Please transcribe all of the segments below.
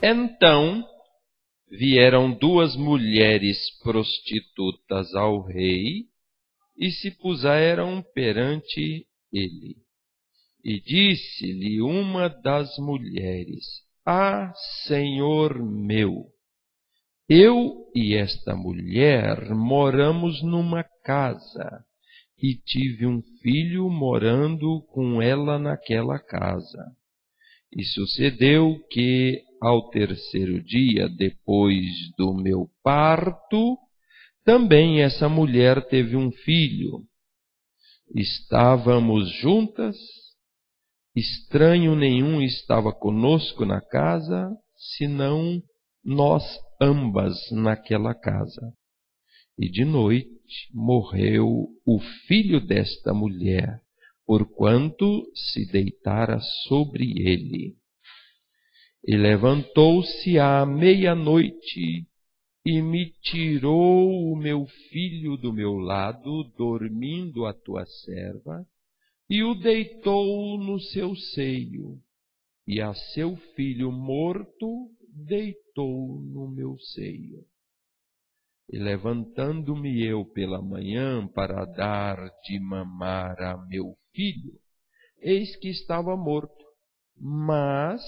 Então vieram 2 mulheres prostitutas ao rei e se puseram perante ele. E disse-lhe uma das mulheres: Ah, Senhor meu, eu e esta mulher moramos numa casa, e tive um filho morando com ela naquela casa. E sucedeu que, ao 3º dia depois do meu parto, também essa mulher teve um filho. Estávamos juntas, estranho nenhum estava conosco na casa, senão nós ambas naquela casa. E de noite morreu o filho desta mulher, porquanto se deitara sobre ele. E levantou-se à meia-noite e me tirou o meu filho do meu lado, dormindo a tua serva, e o deitou no seu seio, e a seu filho morto deitou no meu seio. E levantando-me eu pela manhã para dar de mamar a meu filho, eis que estava morto. Mas,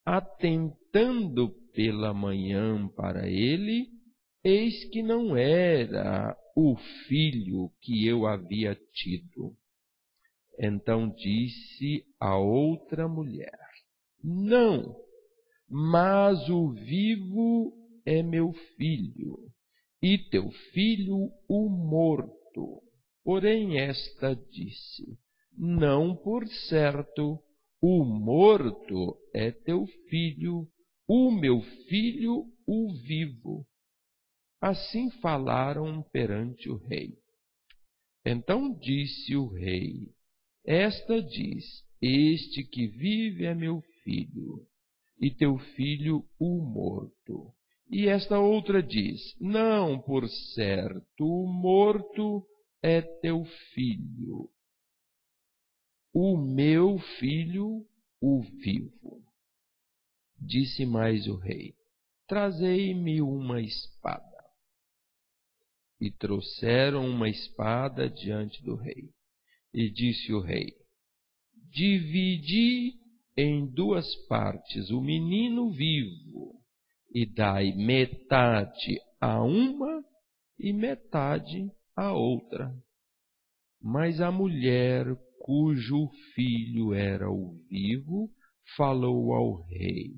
atentando pela manhã para ele, eis que não era o filho que eu havia tido. Então disse a outra mulher: Não, mas o vivo é meu filho, e teu filho o morto. Porém esta disse: Não, por certo, o morto é teu filho, o meu filho o vivo. Assim falaram perante o rei. Então disse o rei: Esta diz: Este que vive é meu filho, e teu filho o morto. E esta outra diz: Não, por certo, o morto é teu filho, o meu filho o vivo. Disse mais o rei: Trazei-me uma espada. E trouxeram uma espada diante do rei. E disse o rei: Dividi em 2 partes o menino vivo, e dai metade a uma e metade a outra. Mas a mulher, cujo filho era o vivo, falou ao rei,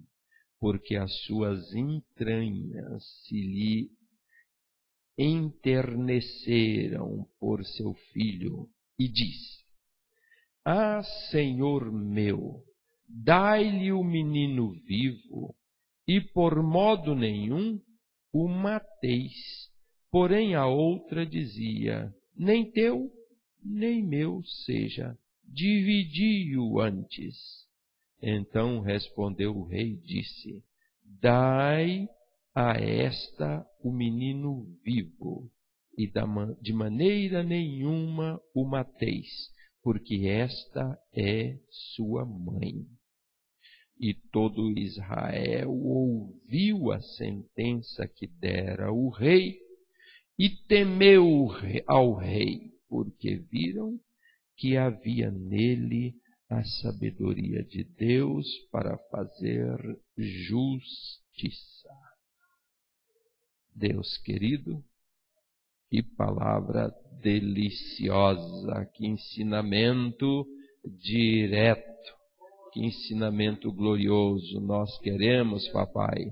porque as suas entranhas se lhe enterneceram por seu filho, e disse: Ah, Senhor meu, dai-lhe o menino vivo, e por modo nenhum o mateis. Porém a outra dizia: Nem teu, nem meu seja, dividi-o antes. Então respondeu o rei e disse: Dai a esta o menino vivo, e de maneira nenhuma o mateis, porque esta é sua mãe. E todo Israel ouviu a sentença que dera o rei, e temeu ao rei, porque viram que havia nele a sabedoria de Deus para fazer justiça. Deus querido, que palavra deliciosa, que ensinamento direto, que ensinamento glorioso. Nós queremos, papai,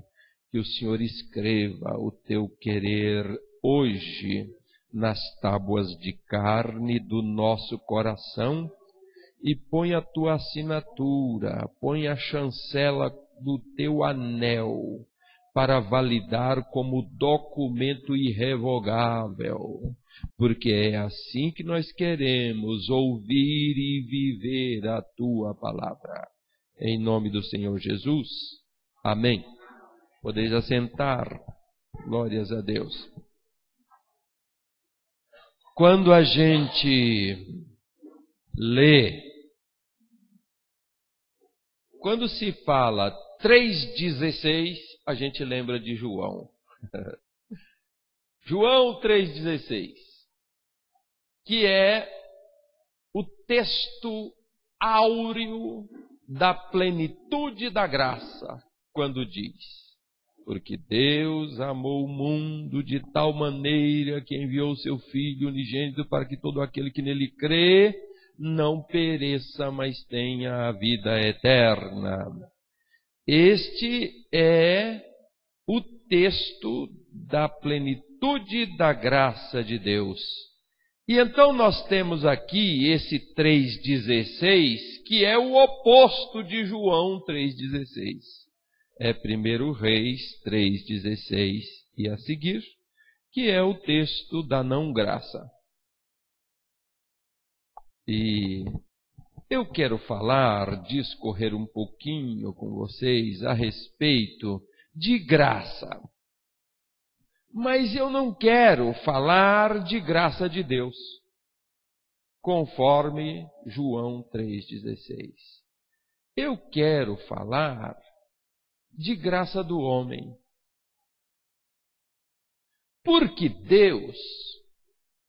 que o Senhor escreva o teu querer hoje nas tábuas de carne do nosso coração e põe a tua assinatura, põe a chancela do teu anel para validar como documento irrevogável, porque é assim que nós queremos ouvir e viver a tua palavra. Em nome do Senhor Jesus. Amém. Podeis assentar. Glórias a Deus. Quando a gente lê, quando se fala 3,16, a gente lembra de João. João 3,16, que é o texto áureo da plenitude da graça, quando diz: porque Deus amou o mundo de tal maneira que enviou o seu Filho unigênito para que todo aquele que nele crê não pereça, mas tenha a vida eterna. Este é o texto da plenitude da graça de Deus. E então nós temos aqui esse 3,16, que é o oposto de João 3,16. É 1 Reis 3,16 e a seguir, que é o texto da não graça. E eu quero discorrer um pouquinho com vocês a respeito de graça. Mas eu não quero falar de graça de Deus, conforme João 3,16. Eu quero falar de graça do homem. Porque Deus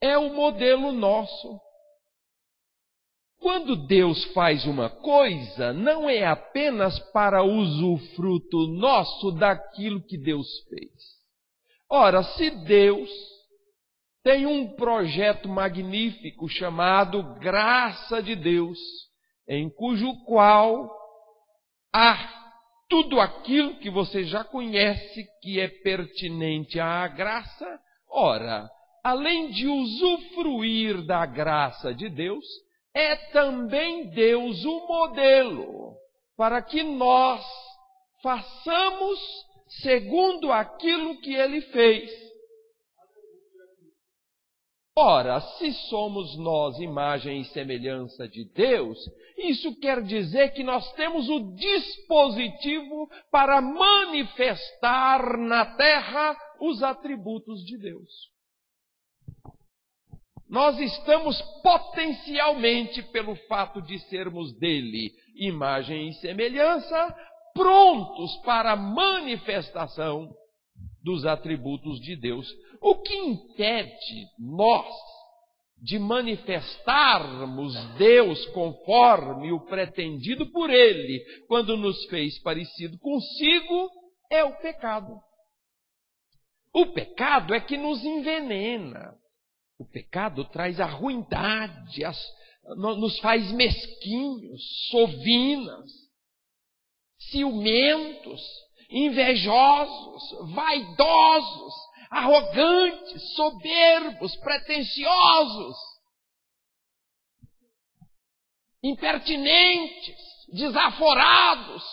é o modelo nosso. Quando Deus faz uma coisa, não é apenas para usufruto nosso daquilo que Deus fez. Ora, se Deus tem um projeto magnífico chamado Graça de Deus, em cujo qual há tudo aquilo que você já conhece que é pertinente à graça, ora, além de usufruir da graça de Deus, é também Deus o modelo para que nós façamos segundo aquilo que Ele fez. Ora, se somos nós imagem e semelhança de Deus, isso quer dizer que nós temos o dispositivo para manifestar na terra os atributos de Deus. Nós estamos potencialmente, pelo fato de sermos dele, imagem e semelhança, prontos para a manifestação dos atributos de Deus. O que impede nós de manifestarmos Deus conforme o pretendido por Ele, quando nos fez parecido consigo, é o pecado. O pecado é que nos envenena. O pecado traz a ruindade, nos faz mesquinhos, sovinas, ciumentos, invejosos, vaidosos, arrogantes, soberbos, pretensiosos, impertinentes, desaforados,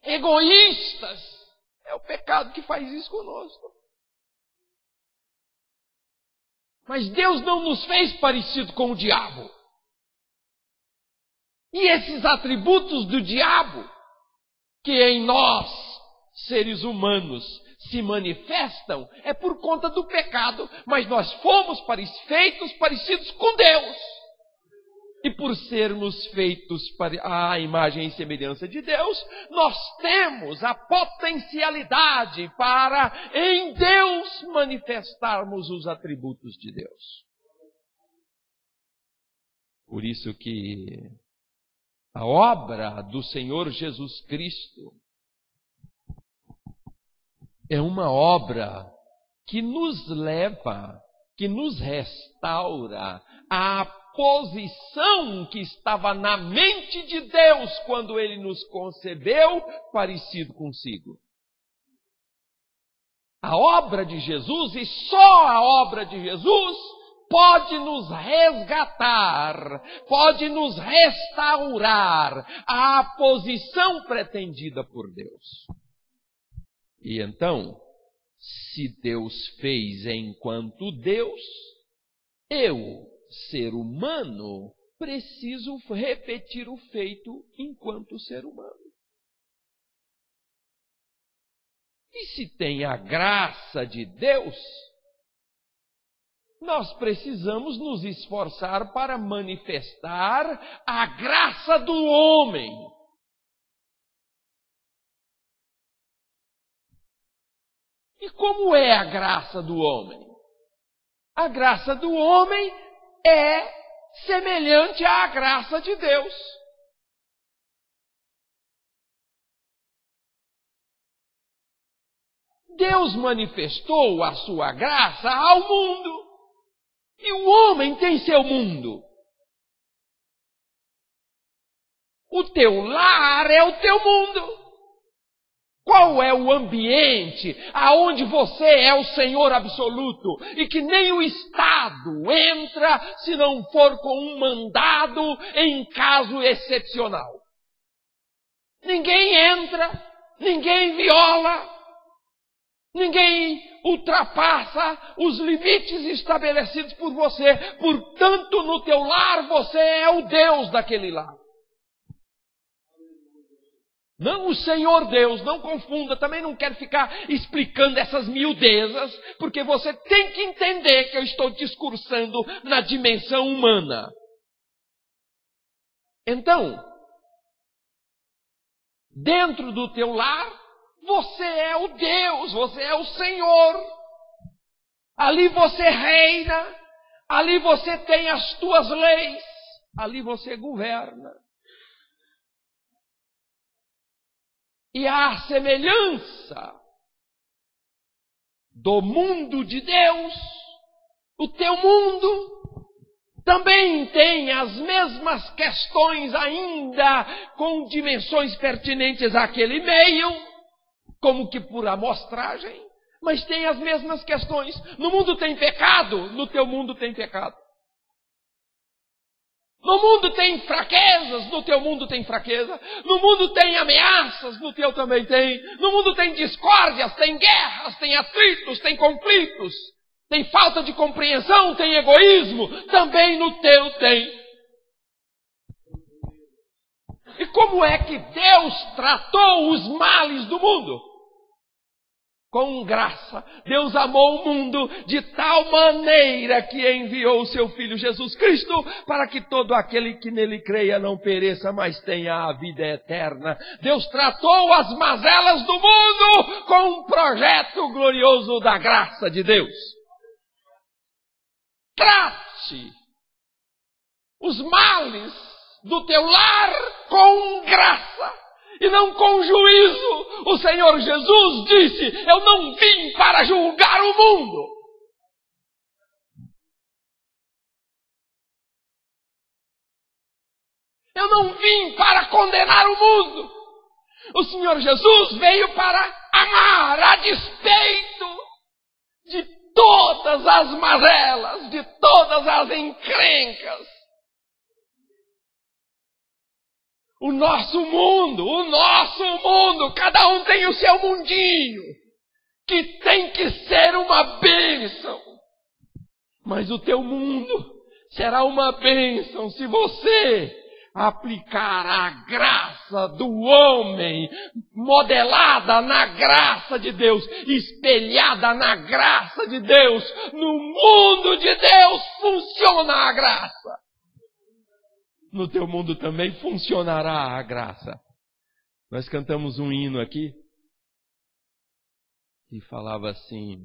egoístas. É o pecado que faz isso conosco. Mas Deus não nos fez parecido com o diabo. E esses atributos do diabo, que em nós, seres humanos, se manifestam, é por conta do pecado. Mas nós fomos feitos parecidos com Deus. E por sermos feitos à imagem e semelhança de Deus, nós temos a potencialidade para, em Deus, manifestarmos os atributos de Deus. Por isso que a obra do Senhor Jesus Cristo é uma obra que nos leva, que nos restaura à posição que estava na mente de Deus quando Ele nos concebeu parecido consigo. A obra de Jesus, e só a obra de Jesus, pode nos resgatar, pode nos restaurar à posição pretendida por Deus. E então, se Deus fez enquanto Deus, eu, ser humano, preciso repetir o feito enquanto ser humano. E se tem a graça de Deus, nós precisamos nos esforçar para manifestar a graça do homem. E como é a graça do homem? A graça do homem é semelhante à graça de Deus. Deus manifestou a sua graça ao mundo. E o homem tem seu mundo. O teu lar é o teu mundo. Qual é o ambiente aonde você é o Senhor absoluto e que nem o Estado entra se não for com um mandado em caso excepcional? Ninguém entra, ninguém viola, ninguém ultrapassa os limites estabelecidos por você. Portanto, no teu lar, você é o Deus daquele lar. Não o Senhor Deus, não confunda. Também não quero ficar explicando essas miudezas, porque você tem que entender que eu estou discursando na dimensão humana. Então, dentro do teu lar, você é o Deus, você é o Senhor. Ali você reina, ali você tem as tuas leis, ali você governa. E a semelhança do mundo de Deus, o teu mundo também tem as mesmas questões ainda com dimensões pertinentes àquele meio, como que por amostragem, mas tem as mesmas questões. No mundo tem pecado, no teu mundo tem pecado. No mundo tem fraquezas, no teu mundo tem fraqueza. No mundo tem ameaças, no teu também tem. No mundo tem discórdias, tem guerras, tem atritos, tem conflitos. Tem falta de compreensão, tem egoísmo. Também no teu tem. E como é que Deus tratou os males do mundo? Com graça. Deus amou o mundo de tal maneira que enviou o seu Filho Jesus Cristo para que todo aquele que nele creia não pereça, mas tenha a vida eterna. Deus tratou as mazelas do mundo com um projeto glorioso da graça de Deus. Trate os males do teu lar com graça. E não com juízo. O Senhor Jesus disse: eu não vim para julgar o mundo. Eu não vim para condenar o mundo. O Senhor Jesus veio para amar a despeito de todas as mazelas, de todas as encrencas. O nosso mundo, cada um tem o seu mundinho, que tem que ser uma bênção. Mas o teu mundo será uma bênção se você aplicar a graça do homem, modelada na graça de Deus, espelhada na graça de Deus. No mundo de Deus funciona a graça. No teu mundo também funcionará a graça. Nós cantamos um hino aqui e falava assim,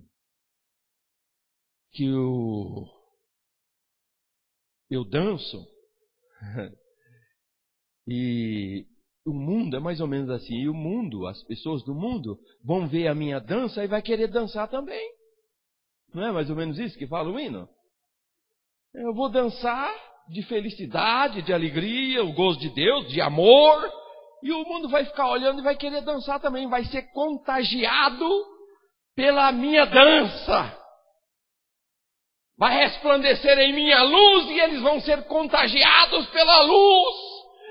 que eu danço e o mundo é mais ou menos assim. E o mundo, as pessoas do mundo vão ver a minha dança e vai querer dançar também. Não é mais ou menos isso que fala o hino? Eu vou dançar de felicidade, de alegria, o gozo de Deus, de amor. E o mundo vai ficar olhando e vai querer dançar também. Vai ser contagiado pela minha dança. Vai resplandecer em minha luz e eles vão ser contagiados pela luz.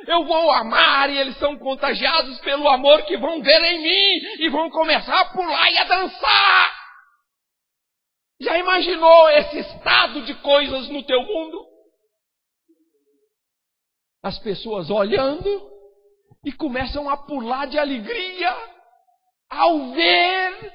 Eu vou amar e eles são contagiados pelo amor que vão ver em mim e vão começar a pular e a dançar. Já imaginou esse estado de coisas no teu mundo? As pessoas olhando e começam a pular de alegria ao ver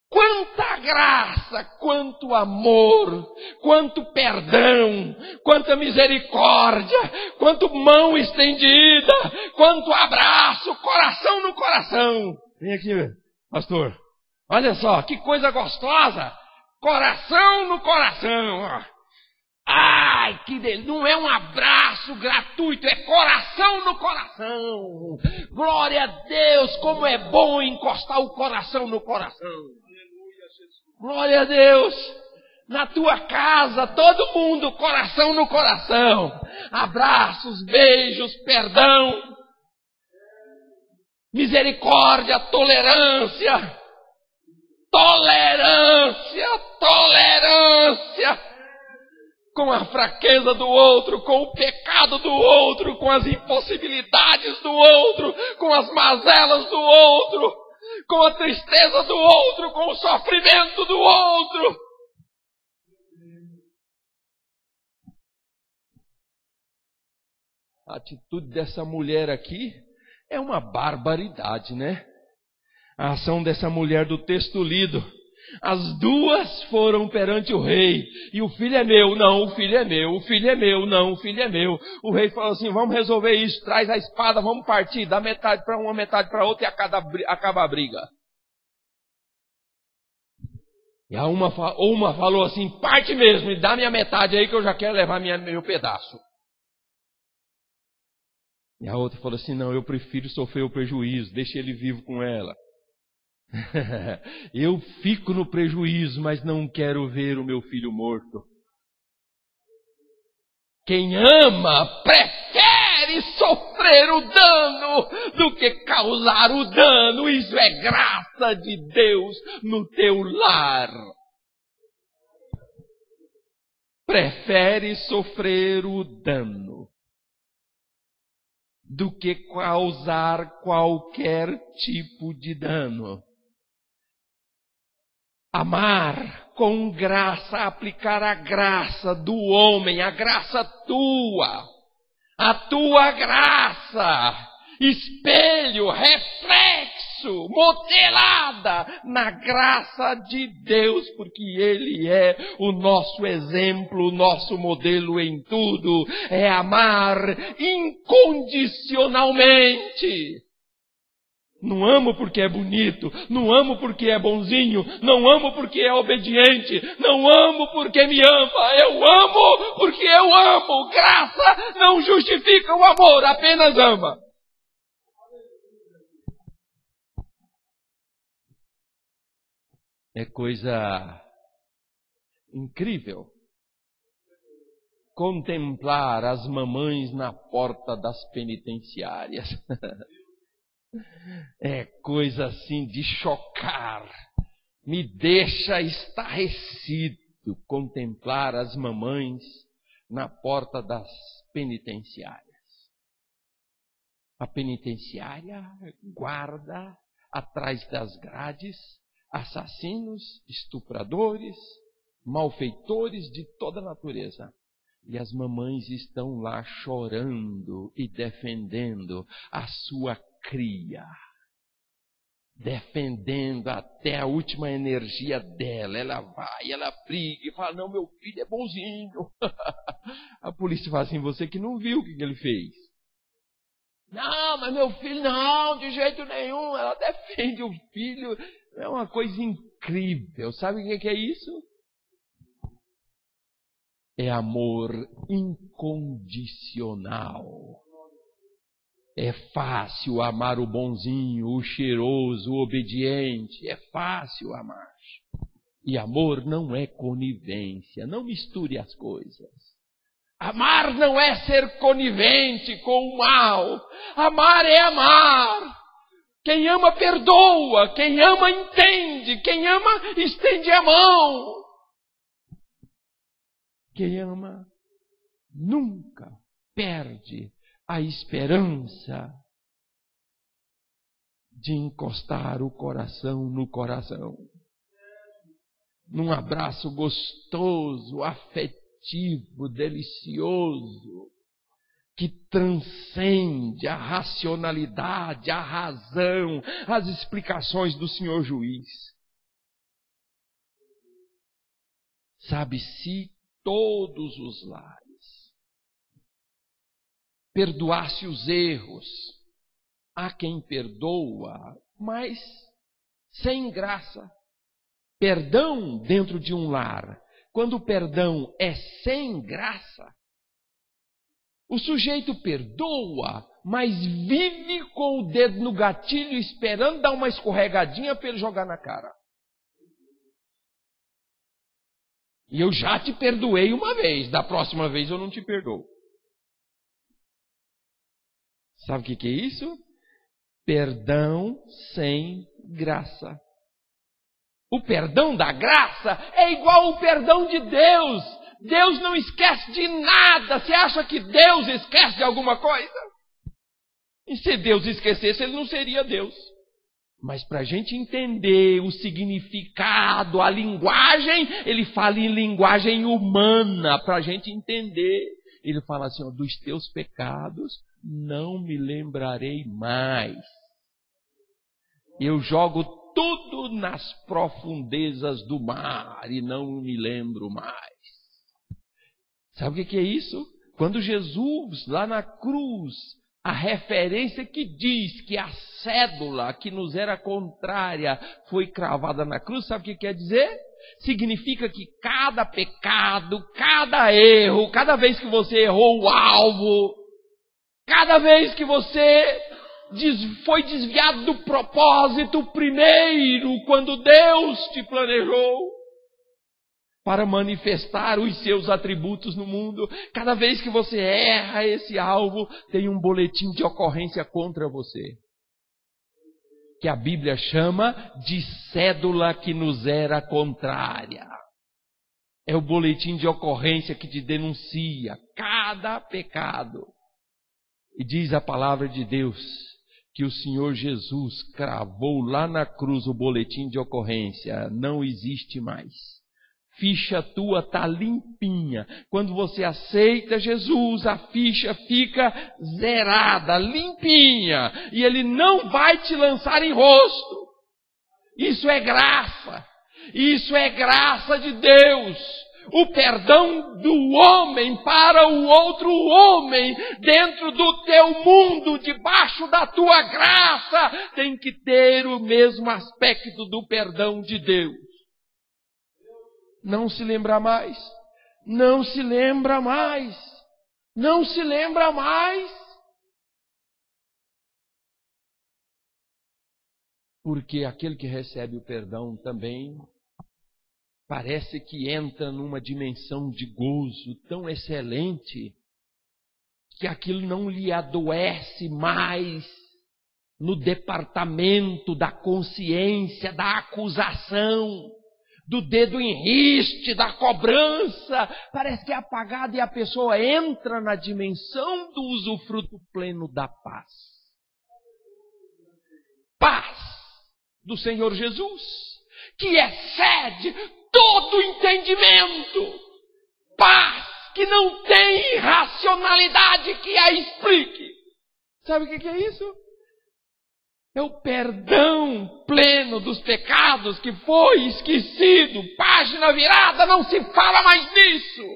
quanta graça, quanto amor, quanto perdão, quanta misericórdia, quanto mão estendida, quanto abraço, coração no coração. Vem aqui, pastor. Olha só, que coisa gostosa! Coração no coração. Ai, que delícia! Não é um abraço gratuito, é coração no coração. Glória a Deus, como é bom encostar o coração no coração. Glória a Deus. Na tua casa, todo mundo, coração no coração. Abraços, beijos, perdão, misericórdia, tolerância. Tolerância com a fraqueza do outro, com o pecado do outro, com as impossibilidades do outro, com as mazelas do outro, com a tristeza do outro, com o sofrimento do outro. A atitude dessa mulher aqui é uma barbaridade, né? A ação dessa mulher do texto lido. As duas foram perante o rei. E o filho é meu. Não, o filho é meu. O filho é meu. Não, o filho é meu. O rei falou assim, vamos resolver isso. Traz a espada, vamos partir. Dá metade para uma, metade para outra e acaba a briga. E a uma falou assim, parte mesmo. E dá minha metade aí que eu já quero levar meu pedaço. E a outra falou assim, não, eu prefiro sofrer o prejuízo. Deixa ele vivo com ela. Eu fico no prejuízo, mas não quero ver o meu filho morto. Quem ama prefere sofrer o dano do que causar o dano. Isso é graça de Deus no teu lar. Prefere sofrer o dano do que causar qualquer tipo de dano. Amar com graça, aplicar a graça do homem, a graça tua, a tua graça, espelho, reflexo, modelada na graça de Deus, porque Ele é o nosso exemplo, o nosso modelo em tudo, é amar incondicionalmente. Não amo porque é bonito, não amo porque é bonzinho, não amo porque é obediente, não amo porque me ama, eu amo porque eu amo. Graça não justifica o amor, apenas ama. É coisa incrível contemplar as mamães na porta das penitenciárias. É coisa assim de chocar. Me deixa estarrecido contemplar as mamães na porta das penitenciárias. A penitenciária guarda atrás das grades assassinos, estupradores, malfeitores de toda natureza. E as mamães estão lá chorando e defendendo a sua cria, defendendo até a última energia dela. Ela vai, ela briga e fala, não, meu filho é bonzinho. A polícia fala assim, você que não viu o que ele fez. Não, mas meu filho não, de jeito nenhum. Ela defende o filho. É uma coisa incrível. Sabe o que é isso? É amor incondicional. É fácil amar o bonzinho, o cheiroso, o obediente. É fácil amar. E amor não é conivência. Não misture as coisas. Amar não é ser conivente com o mal. Amar é amar. Quem ama perdoa. Quem ama entende. Quem ama estende a mão. Quem ama nunca perde a esperança de encostar o coração no coração. Num abraço gostoso, afetivo, delicioso, que transcende a racionalidade, a razão, as explicações do Senhor Juiz. Sabe, se todos os lares perdoasse os erros, há quem perdoa, mas sem graça, perdão dentro de um lar, quando o perdão é sem graça, o sujeito perdoa, mas vive com o dedo no gatilho esperando dar uma escorregadinha para ele jogar na cara. E eu já te perdoei uma vez, da próxima vez eu não te perdoo. Sabe o que é isso? Perdão sem graça. O perdão da graça é igual ao perdão de Deus. Deus não esquece de nada. Você acha que Deus esquece de alguma coisa? E se Deus esquecesse, ele não seria Deus. Mas para a gente entender o significado, a linguagem, ele fala em linguagem humana, para a gente entender. Ele fala assim, ó, dos teus pecados não me lembrarei mais. Eu jogo tudo nas profundezas do mar e não me lembro mais. Sabe o que é isso? Quando Jesus, lá na cruz, a referência que diz que a cédula que nos era contrária foi cravada na cruz, sabe o que quer dizer? Significa que cada pecado, cada erro, cada vez que você errou o alvo, cada vez que você foi desviado do propósito primeiro, quando Deus te planejou para manifestar os seus atributos no mundo, cada vez que você erra esse alvo, tem um boletim de ocorrência contra você, que a Bíblia chama de cédula que nos era contrária. É o boletim de ocorrência que te denuncia cada pecado. E diz a palavra de Deus que o Senhor Jesus cravou lá na cruz o boletim de ocorrência. Não existe mais. Ficha tua está limpinha. Quando você aceita Jesus, a ficha fica zerada, limpinha. E Ele não vai te lançar em rosto. Isso é graça. Isso é graça de Deus. O perdão do homem para o outro homem, dentro do teu mundo, debaixo da tua graça, tem que ter o mesmo aspecto do perdão de Deus. Não se lembra mais. Não se lembra mais. Não se lembra mais. Porque aquele que recebe o perdão também parece que entra numa dimensão de gozo tão excelente que aquilo não lhe adoece mais no departamento da consciência, da acusação, do dedo em riste, da cobrança. Parece que é apagado e a pessoa entra na dimensão do usufruto pleno da paz. Paz do Senhor Jesus, que excede todo entendimento. Paz que não tem racionalidade que a explique. Sabe o que é isso? É o perdão pleno dos pecados que foi esquecido. Página virada, não se fala mais disso.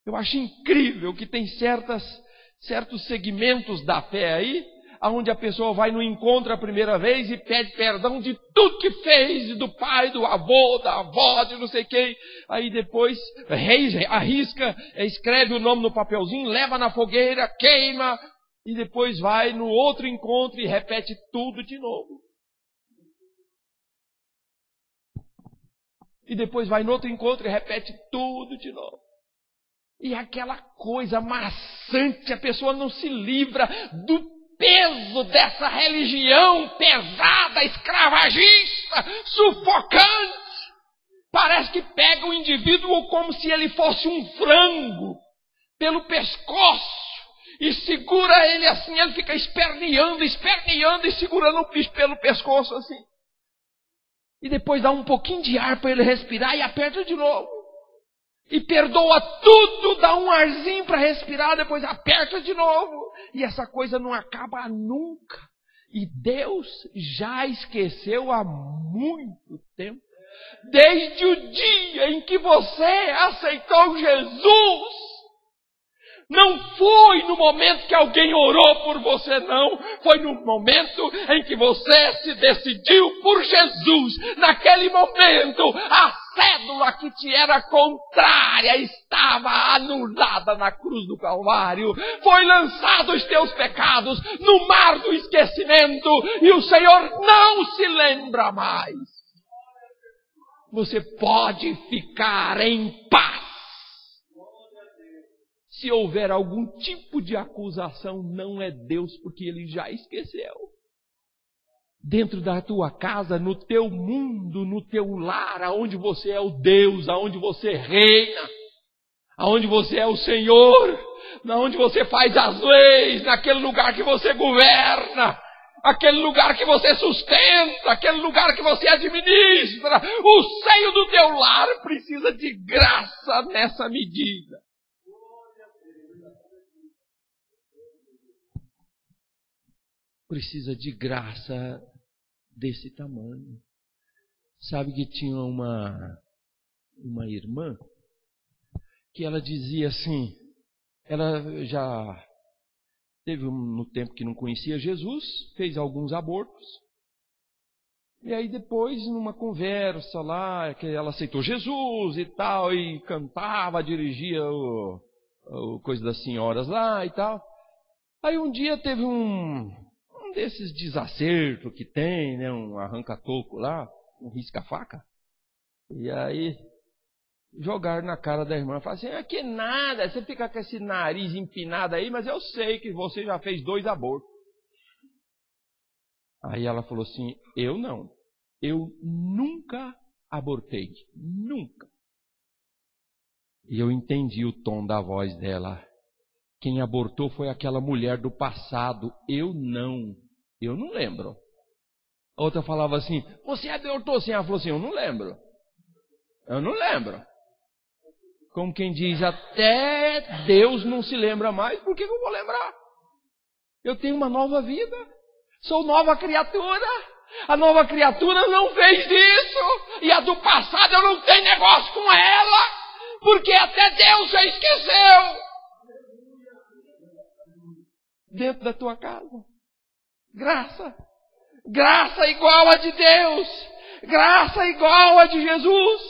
Eu acho incrível que tem certos segmentos da fé aí, onde a pessoa vai no encontro a primeira vez e pede perdão de tudo que fez, do pai, do avô, da avó, de não sei quem. Aí depois arrisca, escreve o nome no papelzinho, leva na fogueira, queima, e depois vai no outro encontro e repete tudo de novo. E depois vai no outro encontro e repete tudo de novo. E aquela coisa maçante, a pessoa não se livra do peso dessa religião pesada, escravagista, sufocante. Parece que pega o indivíduo como se ele fosse um frango pelo pescoço e segura ele assim, ele fica esperneando e segurando o bicho pelo pescoço assim. E depois dá um pouquinho de ar para ele respirar e aperta de novo. E perdoa tudo, dá um arzinho para respirar, depois aperta de novo. E essa coisa não acaba nunca. E Deus já esqueceu há muito tempo. Desde o dia em que você aceitou Jesus, Não foi no momento que alguém orou por você, não. Foi no momento em que você se decidiu por Jesus. Naquele momento, a cédula que te era contrária estava anulada na cruz do Calvário. Foi lançado os teus pecados no mar do esquecimento e o Senhor não se lembra mais. Você pode ficar em paz. Se houver algum tipo de acusação, não é Deus, porque Ele já esqueceu. Dentro da tua casa, no teu mundo, no teu lar, aonde você é o Deus, aonde você reina, aonde você é o Senhor, aonde você faz as leis, naquele lugar que você governa, aquele lugar que você sustenta, aquele lugar que você administra, o seio do teu lar precisa de graça nessa medida. Precisa de graça desse tamanho. Sabe que tinha uma irmã que ela dizia assim, ela já teve no tempo que não conhecia Jesus, fez alguns abortos, e aí depois numa conversa lá, que ela aceitou Jesus e tal, e cantava, dirigia o coisa das senhoras lá e tal. Aí um dia teve um desses desacertos que tem, né? Um arranca-toco lá, um risca-faca. E aí jogaram na cara da irmã, falaram assim, que nada, você fica com esse nariz empinado aí, mas eu sei que você já fez 2 abortos. Aí ela falou assim, eu não, eu nunca abortei, nunca. E eu entendi o tom da voz dela. Quem abortou foi aquela mulher do passado. Eu não lembro. A outra falava assim, você abortou sim? Ela falou assim, eu não lembro. Como quem diz, até Deus não se lembra mais, por que eu vou lembrar? Eu tenho uma nova vida, sou nova criatura. A nova criatura não fez isso. E a do passado eu não tenho negócio com ela, porque até Deus já esqueceu. Dentro da tua casa. Graça igual a de Deus. Graça igual a de Jesus.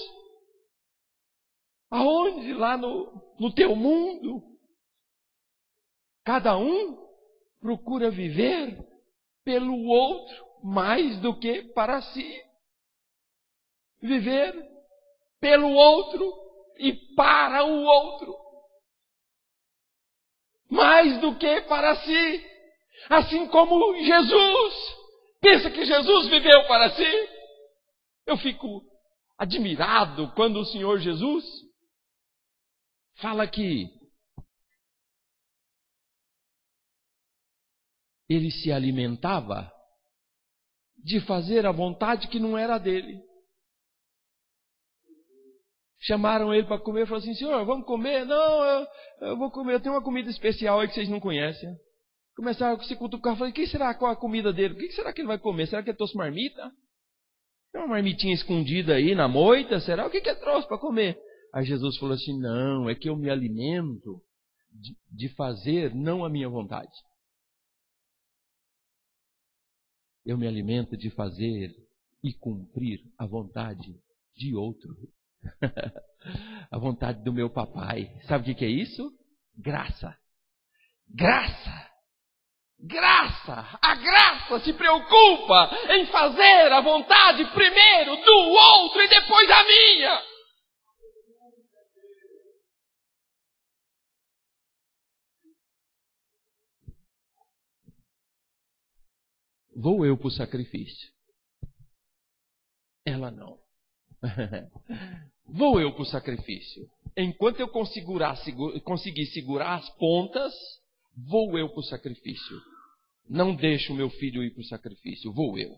Aonde? Lá no teu mundo. Cada um procura viver pelo outro mais do que para si. Viver pelo outro e para o outro. Mais do que para si. Assim como Jesus. Pensa que Jesus viveu para si? Eu fico admirado quando o Senhor Jesus fala que Ele se alimentava de fazer a vontade que não era dele. Chamaram ele para comer e falaram assim, Senhor, vamos comer? Não, eu vou comer, eu tenho uma comida especial aí que vocês não conhecem. Começaram a se cutucar, falei, qual a comida dele? O que será que ele vai comer? Será que ele trouxe marmita? Tem uma marmitinha escondida aí na moita, será? O que ele trouxe para comer? Aí Jesus falou assim, não, é que eu me alimento de fazer não a minha vontade. Eu me alimento de fazer e cumprir a vontade de outro. A vontade do meu papai. Sabe o que é isso? Graça. A graça se preocupa em fazer a vontade primeiro do outro e depois a minha. Vou eu para o sacrifício. Ela não. Vou eu para o sacrifício. Enquanto eu conseguir segurar as pontas, vou eu para o sacrifício. Não deixo o meu filho ir para o sacrifício, vou eu.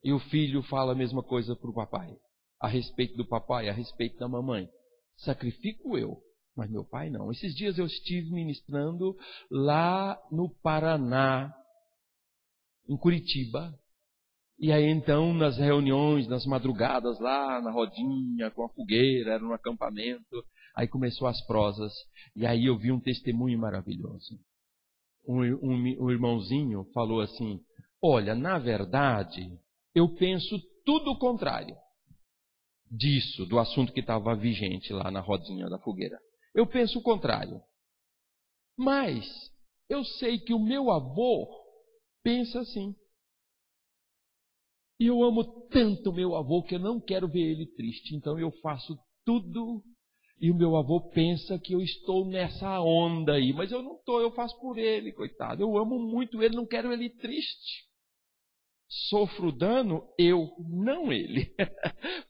E o filho fala a mesma coisa para o papai. A respeito do papai, a respeito da mamãe. Sacrifico eu, mas meu pai não. Esses dias eu estive ministrando lá no Paraná, em Curitiba. E aí então, nas reuniões, nas madrugadas, lá na rodinha, com a fogueira, era um acampamento. Aí começou as prosas, e aí eu vi um testemunho maravilhoso. Um irmãozinho falou assim: olha, na verdade, eu penso tudo o contrário disso, do assunto que estava vigente lá na rodinha da fogueira. Eu penso o contrário. Mas eu sei que o meu avô pensa assim. E eu amo tanto meu avô que eu não quero ver ele triste. Então eu faço tudo. E o meu avô pensa que eu estou nessa onda aí. Mas eu não estou, eu faço por ele, coitado. Eu amo muito ele, não quero ele triste. Sofro o dano, eu, não ele.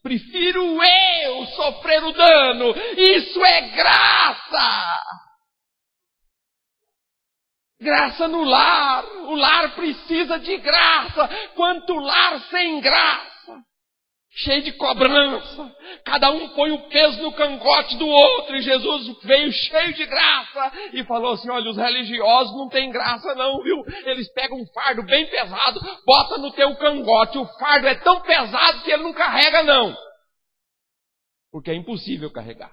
Prefiro eu sofrer o dano. Isso é graça. Graça no lar. O lar precisa de graça. Quanto lar sem graça. Cheio de cobrança. Cada um põe o peso no cangote do outro. E Jesus veio cheio de graça. E falou assim: olha, os religiosos não têm graça não, viu? Eles pegam um fardo bem pesado, bota no teu cangote. O fardo é tão pesado que ele não carrega não. Porque é impossível carregar.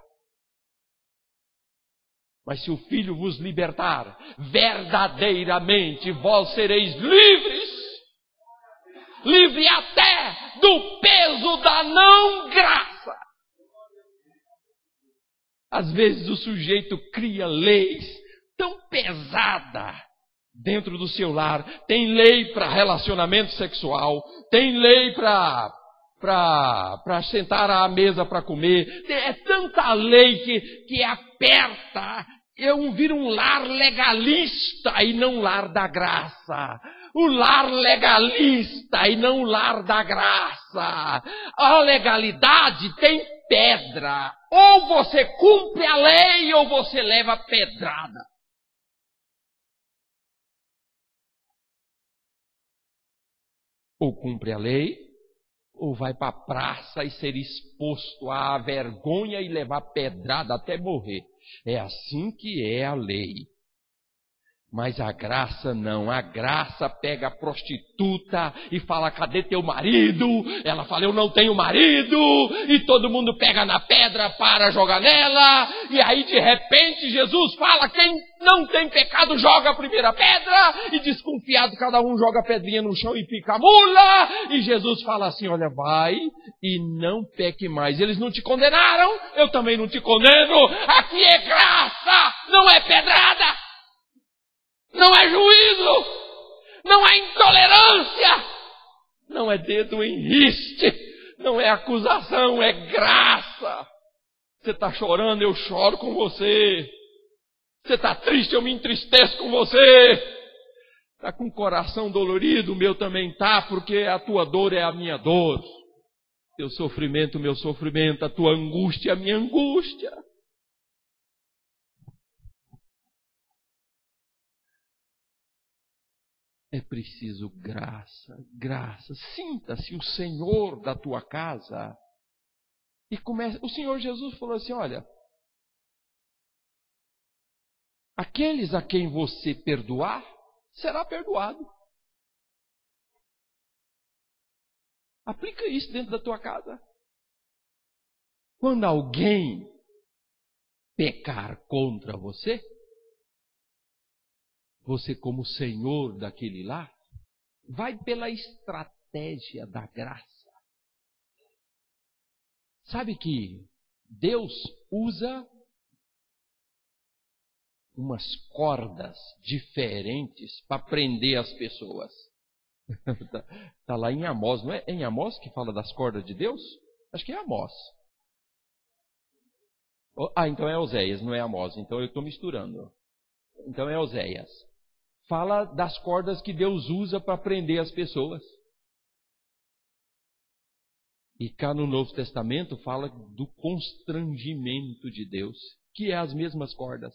Mas se o Filho vos libertar, verdadeiramente vós sereis livres. Livre até do peso da não graça. Às vezes o sujeito cria leis tão pesadas dentro do seu lar. Tem lei para relacionamento sexual, tem lei para sentar à mesa para comer. É tanta lei que aperta. Vira um lar legalista e não lar da graça. O lar legalista e não o lar da graça. A legalidade tem pedra. Ou você cumpre a lei ou você leva pedrada. Ou cumpre a lei, ou vai para a praça e ser exposto à vergonha e levar pedrada até morrer. É assim que é a lei. Mas a graça não. A graça pega a prostituta e fala: cadê teu marido? Ela fala: eu não tenho marido. E todo mundo pega na pedra para jogar nela. E aí de repente Jesus fala: quem não tem pecado joga a primeira pedra. E desconfiado cada um joga a pedrinha no chão e fica mula. E Jesus fala assim: olha, vai e não peque mais. Eles não te condenaram, eu também não te condeno. Aqui é graça, não é pedrada. Não é juízo, não é intolerância, não é dedo em riste, não é acusação, é graça. Você está chorando, eu choro com você. Você está triste, eu me entristeço com você. Está com o coração dolorido, o meu também está, porque a tua dor é a minha dor. Teu sofrimento, o meu sofrimento, a tua angústia, a minha angústia. É preciso graça, graça. Sinta-se o Senhor da tua casa. E começa. O Senhor Jesus falou assim: olha, aqueles a quem você perdoar, será perdoado. Aplica isso dentro da tua casa. Quando alguém pecar contra você, você como Senhor daquele lar, vai pela estratégia da graça. Sabe que Deus usa umas cordas diferentes para prender as pessoas. Está lá em Amós, não é? É em Amós que fala das cordas de Deus? Acho que é Amós. Então é Oséias, não é Amós. Então eu estou misturando. Então é Oséias. Fala das cordas que Deus usa para prender as pessoas. E cá no Novo Testamento fala do constrangimento de Deus, que é as mesmas cordas.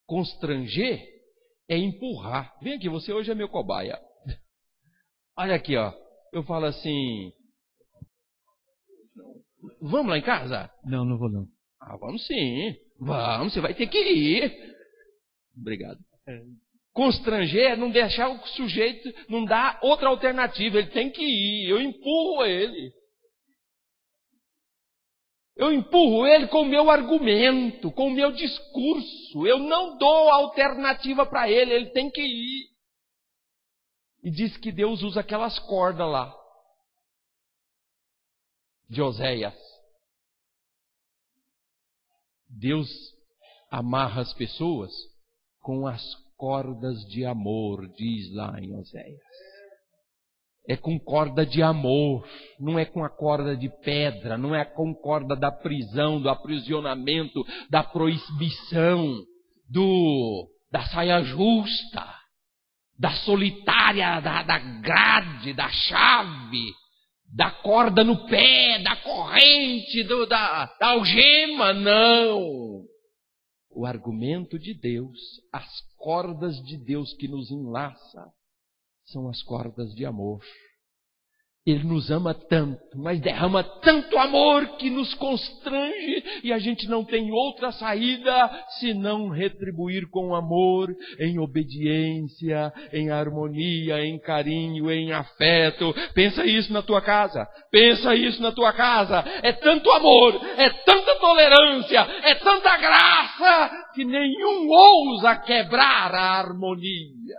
Constranger é empurrar. Vem aqui, você hoje é meu cobaia. Olha aqui, ó. Eu falo assim: vamos lá em casa? Não, não vou não. Vamos sim. Vamos, você vai ter que ir. Obrigado. Constranger é não deixar o sujeito, não dar outra alternativa. Ele tem que ir. Eu empurro ele. Eu empurro ele com o meu argumento, com o meu discurso. Eu não dou alternativa para ele, ele tem que ir. E diz que Deus usa aquelas cordas lá, de Oséias. Deus amarra as pessoas com as cordas de amor, diz lá em Oséias. É com corda de amor, não é com a corda de pedra, não é com corda da prisão, do aprisionamento, da proibição, da saia justa, da solitária, da grade, da chave, da corda no pé, da corrente, da algema, não. O argumento de Deus, as cordas de Deus que nos enlaça, são as cordas de amor. Ele nos ama tanto, mas derrama tanto amor que nos constrange e a gente não tem outra saída senão retribuir com amor, em obediência, em harmonia, em carinho, em afeto. Pensa isso na tua casa, pensa isso na tua casa. É tanto amor, é tanta tolerância, é tanta graça que nenhum ousa quebrar a harmonia.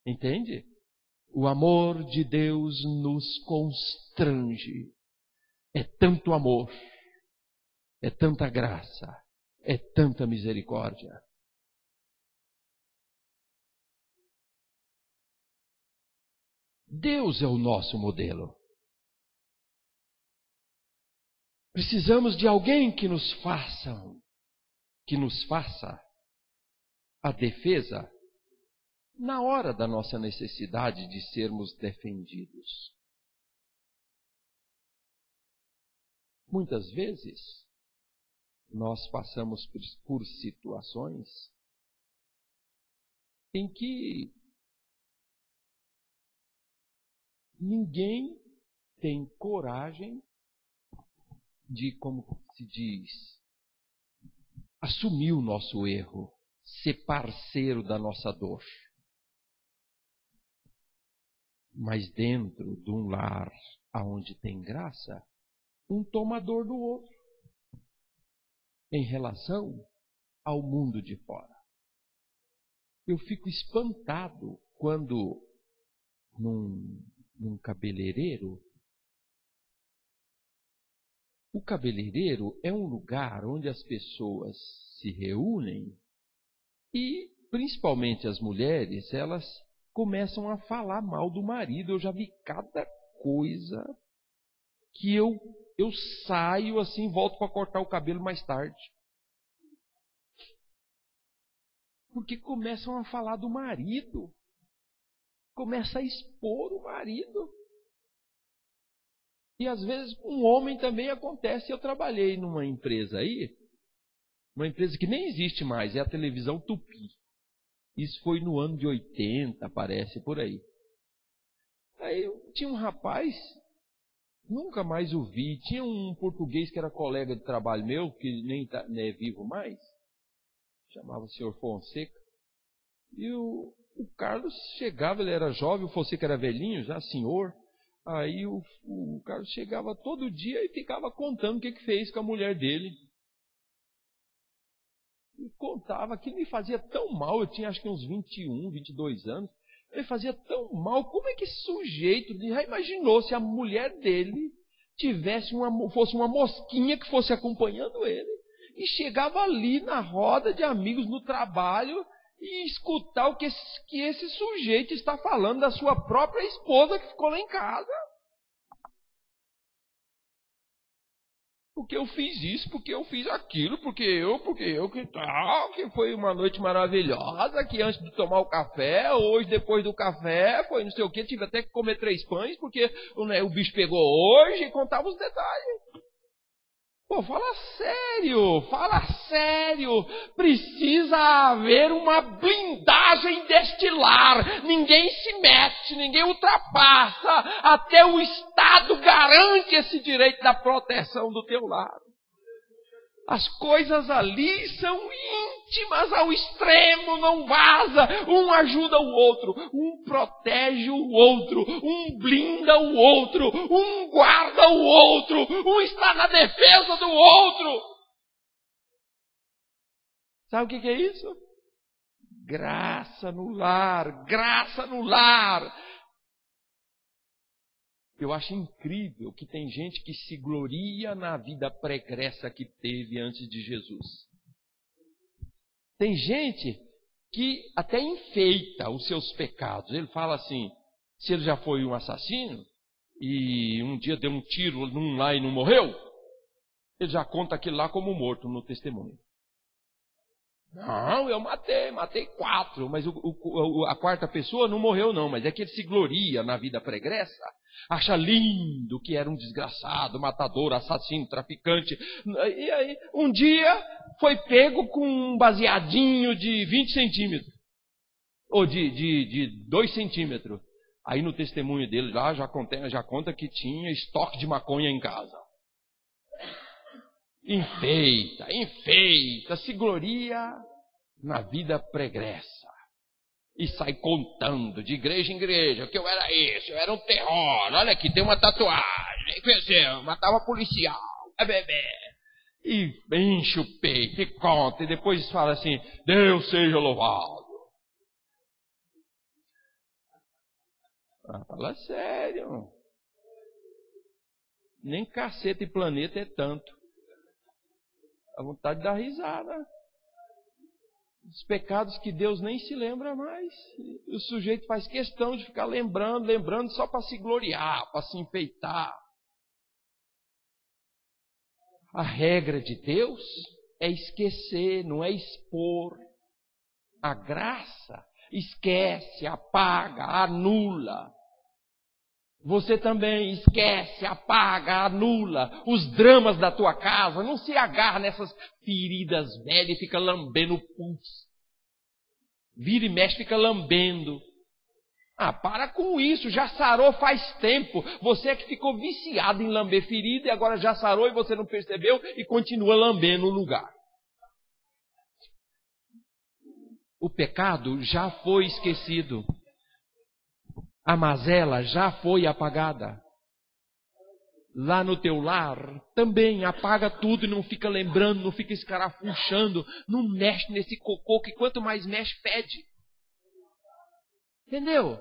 Entende? O amor de Deus nos constrange. É tanto amor, é tanta graça, é tanta misericórdia. Deus é o nosso modelo. Precisamos de alguém que nos faça a defesa na hora da nossa necessidade de sermos defendidos. Muitas vezes, nós passamos por situações em que ninguém tem coragem de, como se diz, assumir o nosso erro, ser parceiro da nossa dor. Mas dentro de um lar onde tem graça, um tomador do outro, em relação ao mundo de fora. Eu fico espantado quando num cabeleireiro, o cabeleireiro é um lugar onde as pessoas se reúnem e, principalmente as mulheres, elas começam a falar mal do marido. Eu já vi cada coisa que eu saio assim, volto para cortar o cabelo mais tarde. Porque começam a falar do marido. Começa a expor o marido. E às vezes com um homem também acontece. Eu trabalhei numa empresa aí, uma empresa que nem existe mais, é a televisão Tupi. Isso foi no ano de 80, parece, por aí. Aí tinha um rapaz, nunca mais o vi, tinha um português que era colega de trabalho meu, que nem é vivo mais, chamava o senhor Fonseca. E o Carlos chegava, ele era jovem, o Fonseca era velhinho, já senhor. Aí o Carlos chegava todo dia e ficava contando o que fez com a mulher dele. E contava que me fazia tão mal, eu tinha acho que uns 21, 22 anos, ele fazia tão mal. Como é que esse sujeito já imaginou se a mulher dele fosse uma mosquinha que fosse acompanhando ele e chegava ali na roda de amigos no trabalho e escutar o que esse sujeito está falando da sua própria esposa que ficou lá em casa? Porque eu fiz isso, porque eu fiz aquilo, porque eu que tal, que foi uma noite maravilhosa, que antes de tomar o café, hoje depois do café, foi não sei o que, tive até que comer 3 pães, porque o bicho pegou hoje, e contava os detalhes. Pô, fala sério, precisa haver uma blindagem deste lar, ninguém se mete, ninguém ultrapassa, até o Estado garante esse direito da proteção do teu lar. As coisas ali são íntimas ao extremo, não vaza. Um ajuda o outro, um protege o outro, um blinda o outro, um guarda o outro, um está na defesa do outro. Sabe o que é isso? Graça no lar, graça no lar. Eu acho incrível que tem gente que se gloria na vida pregressa que teve antes de Jesus. Tem gente que até enfeita os seus pecados. Ele fala assim, se ele já foi um assassino e um dia deu um tiro num lá e não morreu, ele já conta aquilo lá como morto no testemunho. Não, eu matei 4, mas a quarta pessoa não morreu não, mas é que ele se gloria na vida pregressa, acha lindo que era um desgraçado, matador, assassino, traficante, e aí um dia foi pego com um baseadinho de 20 centímetros, ou de 2 centímetros, aí no testemunho dele lá já conta que tinha estoque de maconha em casa. Enfeita, se gloria na vida pregressa. E sai contando de igreja em igreja que eu era isso, eu era um terror. Olha aqui, tem uma tatuagem, matava policial, bebê. E enche o peito e conta, e depois fala assim, Deus seja louvado. Fala sério. Nem caceta e planeta é tanto. A vontade de dar risada. Os pecados que Deus nem se lembra mais. O sujeito faz questão de ficar lembrando só para se gloriar, para se enfeitar. A regra de Deus é esquecer, não é expor. A graça esquece, apaga, anula. Você também esquece, apaga, anula os dramas da tua casa. Não se agarra nessas feridas velhas e fica lambendo o pulso. Vira e mexe, fica lambendo. Para com isso, já sarou faz tempo. Você é que ficou viciado em lamber ferida e agora já sarou e você não percebeu e continua lambendo o lugar. O pecado já foi esquecido. A mazela já foi apagada. Lá no teu lar, também apaga tudo e não fica lembrando, não fica escarafunchando, não mexe nesse cocô que quanto mais mexe, fede. Entendeu?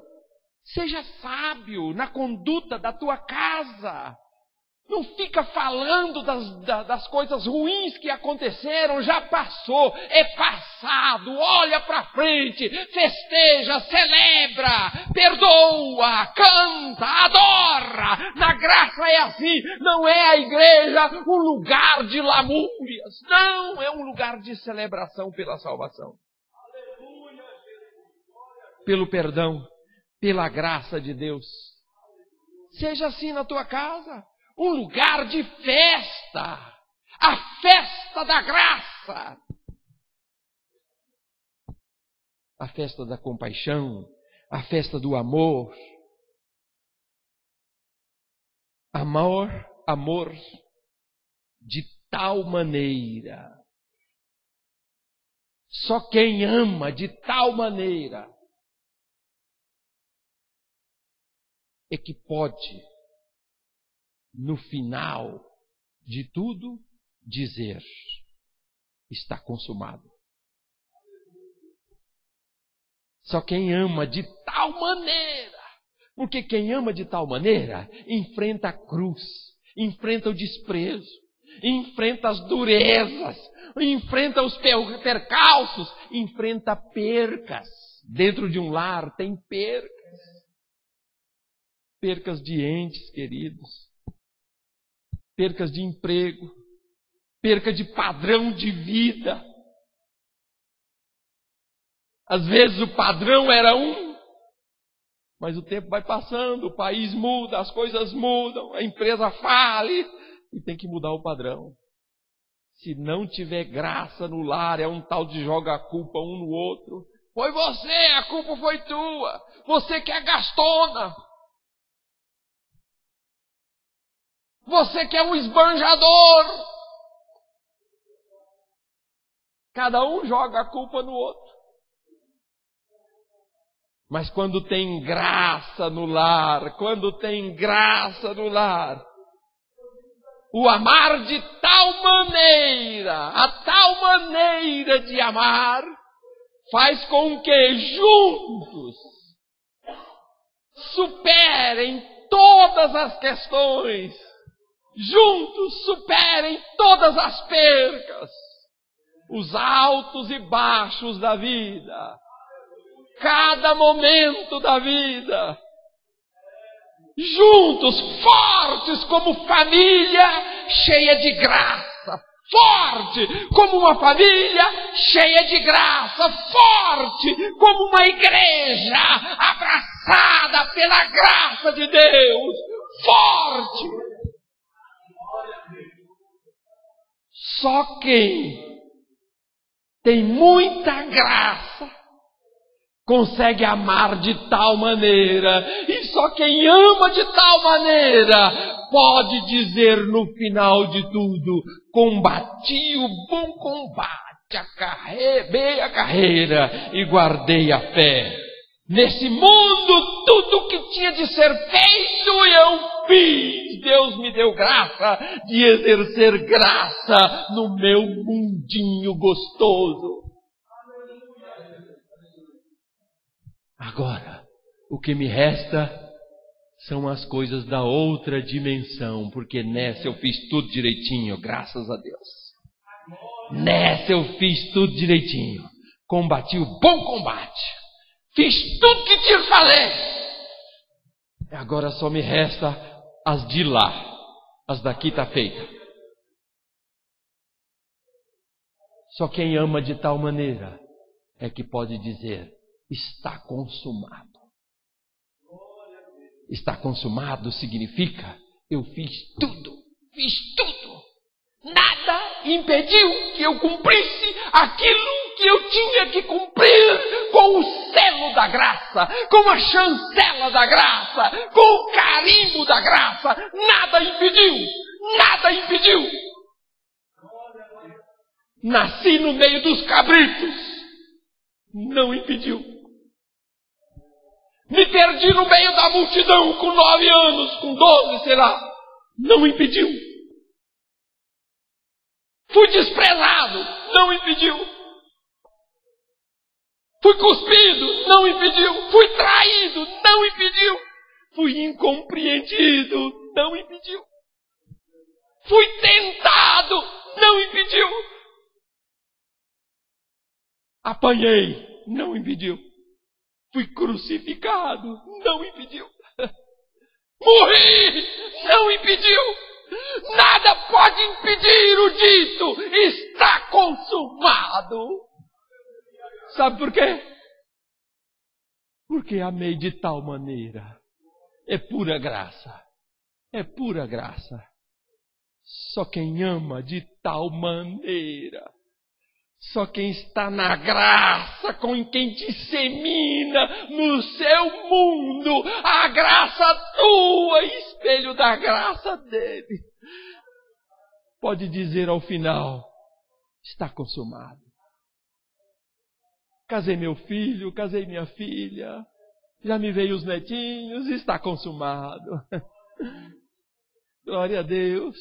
Seja sábio na conduta da tua casa. Não fica falando das coisas ruins que aconteceram, já passou, é passado, olha para frente, festeja, celebra, perdoa, canta, adora. Na graça é assim, não é a igreja um lugar de lamúrias, não, é um lugar de celebração pela salvação. Pelo perdão, pela graça de Deus. Seja assim na tua casa. Um lugar de festa. A festa da graça. A festa da compaixão. A festa do amor. Amor de tal maneira. Só quem ama de tal maneira é que pode, no final de tudo, dizer: está consumado. Só quem ama de tal maneira, porque quem ama de tal maneira enfrenta a cruz, enfrenta o desprezo, enfrenta as durezas, enfrenta os percalços, enfrenta percas. Dentro de um lar tem percas. Percas de entes queridos. Percas de emprego, perca de padrão de vida. Às vezes o padrão era um, mas o tempo vai passando, o país muda, as coisas mudam, a empresa fale e tem que mudar o padrão. Se não tiver graça no lar, é um tal de joga a culpa um no outro. Foi você, a culpa foi tua, você que é gastona. Você que é um esbanjador. Cada um joga a culpa no outro. Mas quando tem graça no lar, o amar de tal maneira, a tal maneira de amar, faz com que juntos superem todas as questões, juntos superem todas as percas, os altos e baixos da vida, cada momento da vida, juntos, fortes como família cheia de graça, forte como uma família cheia de graça, forte como uma igreja abraçada pela graça de Deus, forte. Só quem tem muita graça consegue amar de tal maneira, e só quem ama de tal maneira pode dizer no final de tudo: combati o bom combate, acabei a carreira e guardei a fé. Nesse mundo, tudo que tinha de ser feito eu fiz. Deus me deu graça de exercer graça no meu mundinho gostoso. Agora, o que me resta são as coisas da outra dimensão, porque nessa eu fiz tudo direitinho, graças a Deus. Nessa eu fiz tudo direitinho. Combati o bom combate. Fiz tudo que tinha que fazer. Agora só me resta as de lá. As daqui está feita. Só quem ama de tal maneira é que pode dizer: está consumado. Está consumado significa: eu fiz tudo. Nada impediu que eu cumprisse aquilo que eu tinha que cumprir, com o selo da graça, com a chancela da graça, com o carimbo da graça. Nada impediu. Nasci no meio dos cabritos. Não impediu. Me perdi no meio da multidão com 9 anos, com 12, sei lá. Não impediu. Fui desprezado. Não impediu. Fui cuspido. Não impediu. Fui traído. Não impediu. Fui incompreendido. Não impediu. Fui tentado. Não impediu. Apanhei. Não impediu. Fui crucificado, não impediu. Morri, não impediu. Nada pode impedir o dito: está consumado. Sabe por quê? Porque amei de tal maneira. É pura graça. É pura graça. Só quem ama de tal maneira, só quem está na graça, com quem dissemina no seu mundo a graça tua, espelho da graça dele, pode dizer ao final: está consumado. Casei meu filho, casei minha filha, já me veio os netinhos, está consumado. Glória a Deus.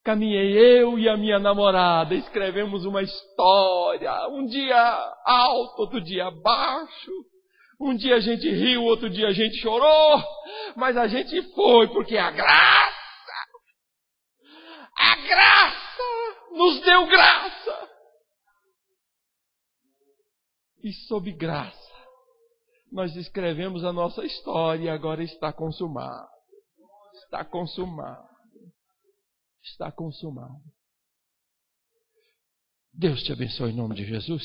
Caminhei eu e a minha namorada, escrevemos uma história, um dia alto, outro dia baixo, um dia a gente riu, outro dia a gente chorou, mas a gente foi porque a graça nos deu graça. E sob graça, nós escrevemos a nossa história e agora está consumado. Está consumado. Está consumado. Deus te abençoe em nome de Jesus.